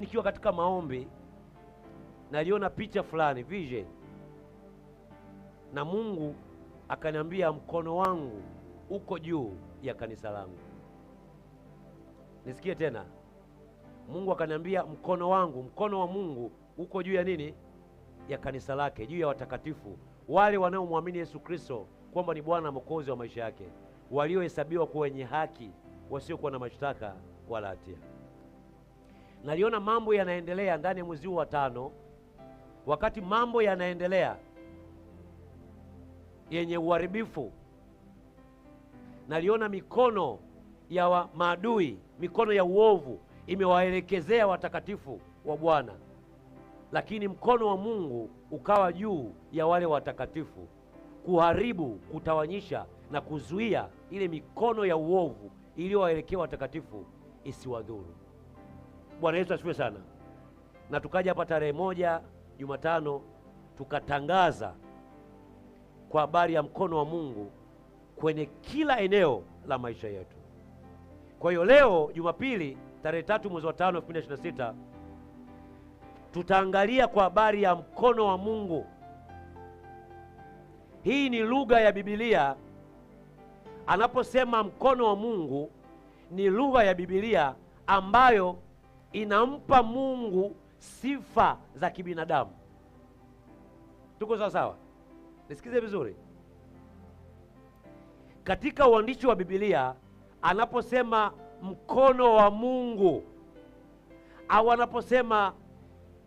Nikiwa katika maombi naliona picha fulani, vision, na Mungu akaniambia mkono wangu uko juu ya kanisa langu. Nisikie tena. Mungu akaniambia mkono wangu, mkono wa Mungu uko juu ya nini? Ya kanisa lake, juu ya watakatifu, wale wanaomwamini Yesu Kristo kwamba ni Bwana Mwokozi wa maisha yake, waliohesabiwa kuwa wenye haki, wasiokuwa na mashtaka wala hatia. Naliona mambo yanaendelea ndani ya mwezi huu wa 5. Wakati mambo yanaendelea yenye uharibifu, naliona mikono ya maadui, mikono ya uovu imewaelekezea watakatifu wa Bwana, lakini mkono wa Mungu ukawa juu ya wale watakatifu, kuharibu, kutawanyisha na kuzuia ile mikono ya uovu iliyowaelekea watakatifu isiwadhuru. Bwana Yesu asifiwe sana. Na tukaja hapa tarehe 1 Jumatano tukatangaza kwa habari ya mkono wa Mungu kwenye kila eneo la maisha yetu. Kwa hiyo leo Jumapili tarehe 3 mwezi wa 5 2026 tutaangalia kwa habari ya mkono wa Mungu. Hii ni lugha ya Biblia. Anaposema mkono wa Mungu ni lugha ya Biblia ambayo inampa Mungu sifa za kibinadamu. Tuko sawa sawa? Nisikize vizuri. Katika uandishi wa Biblia anaposema mkono wa Mungu au anaposema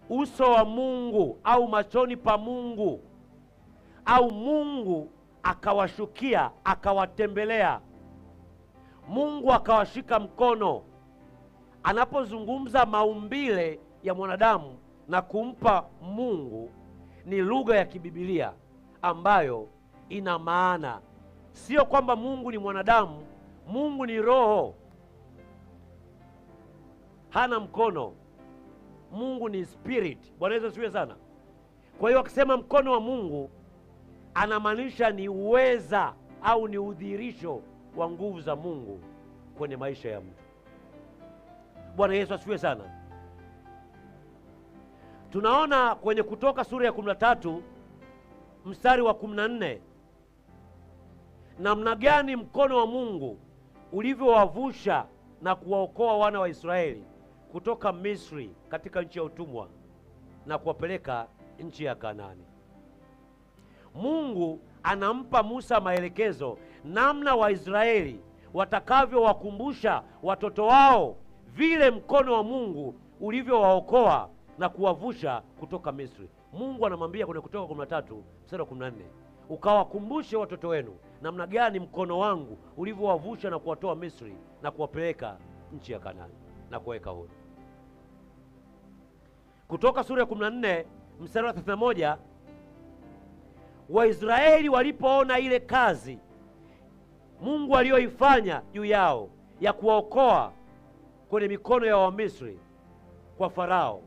uso wa Mungu au machoni pa Mungu au Mungu akawashukia akawatembelea, Mungu akawashika mkono, anapozungumza maumbile ya mwanadamu na kumpa Mungu, ni lugha ya kibibilia ambayo ina maana. Sio kwamba Mungu ni mwanadamu. Mungu ni roho, hana mkono. Mungu ni spirit. Bwana Yesu asifiwe sana. Kwa hiyo akisema mkono wa Mungu anamaanisha ni uweza au ni udhihirisho wa nguvu za Mungu kwenye maisha ya mtu. Bwana Yesu asifiwe sana. Tunaona kwenye Kutoka sura ya 13 mstari wa 14 namna gani mkono wa Mungu ulivyowavusha na kuwaokoa wana wa Israeli kutoka Misri katika nchi ya utumwa na kuwapeleka nchi ya Kanaani. Mungu anampa Musa maelekezo namna Waisraeli watakavyowakumbusha watoto wao vile mkono wa Mungu ulivyowaokoa na kuwavusha kutoka Misri. Mungu anamwambia kwenye Kutoka 13 mstari wa 14, ukawakumbushe watoto wenu namna gani mkono wangu ulivyowavusha na kuwatoa Misri na kuwapeleka nchi ya Kanaani na kuweka huru. Kutoka sura ya 14 mstari wa 31, Waisraeli walipoona ile kazi Mungu aliyoifanya juu yao ya kuwaokoa kwenye mikono ya Wamisri kwa Farao,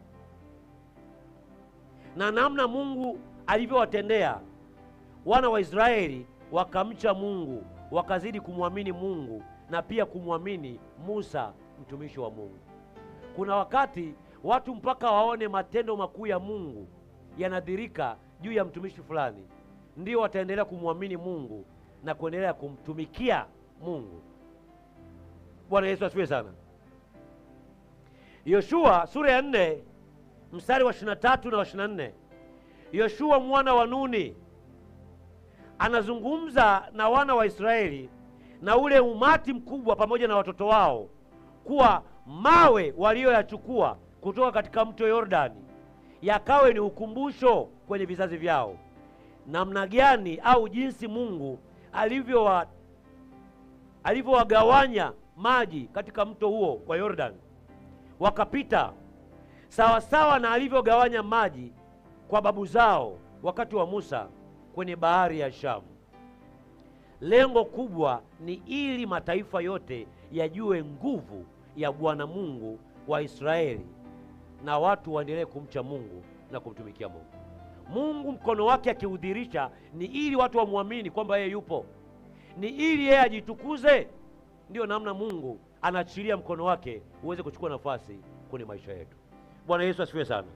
na namna Mungu alivyowatendea, wana wa Israeli wakamcha Mungu, wakazidi kumwamini Mungu na pia kumwamini Musa mtumishi wa Mungu. Kuna wakati watu mpaka waone matendo makuu ya Mungu yanadhirika juu ya mtumishi fulani, ndio wataendelea kumwamini Mungu na kuendelea kumtumikia Mungu. Bwana Yesu asifiwe sana. Yoshua sura ya 4 mstari wa 23 na wa 24. Yoshua mwana wa Nuni anazungumza na wana wa Israeli na ule umati mkubwa pamoja na watoto wao kuwa mawe walioyachukua kutoka katika mto Yordani yakawe ni ukumbusho kwenye vizazi vyao, namna gani au jinsi Mungu alivyowagawanya maji katika mto huo wa Yordani, wakapita sawasawa na alivyogawanya maji kwa babu zao wakati wa Musa kwenye bahari ya Shamu. Lengo kubwa ni ili mataifa yote yajue nguvu ya Bwana Mungu wa Israeli na watu waendelee kumcha Mungu na kumtumikia Mungu. Mungu mkono wake akiudhirisha ni ili watu wamwamini kwamba yeye yupo, ni ili yeye ajitukuze. Ndio namna Mungu anaachilia mkono wake uweze kuchukua nafasi kwenye maisha yetu. Bwana Yesu asifiwe sana.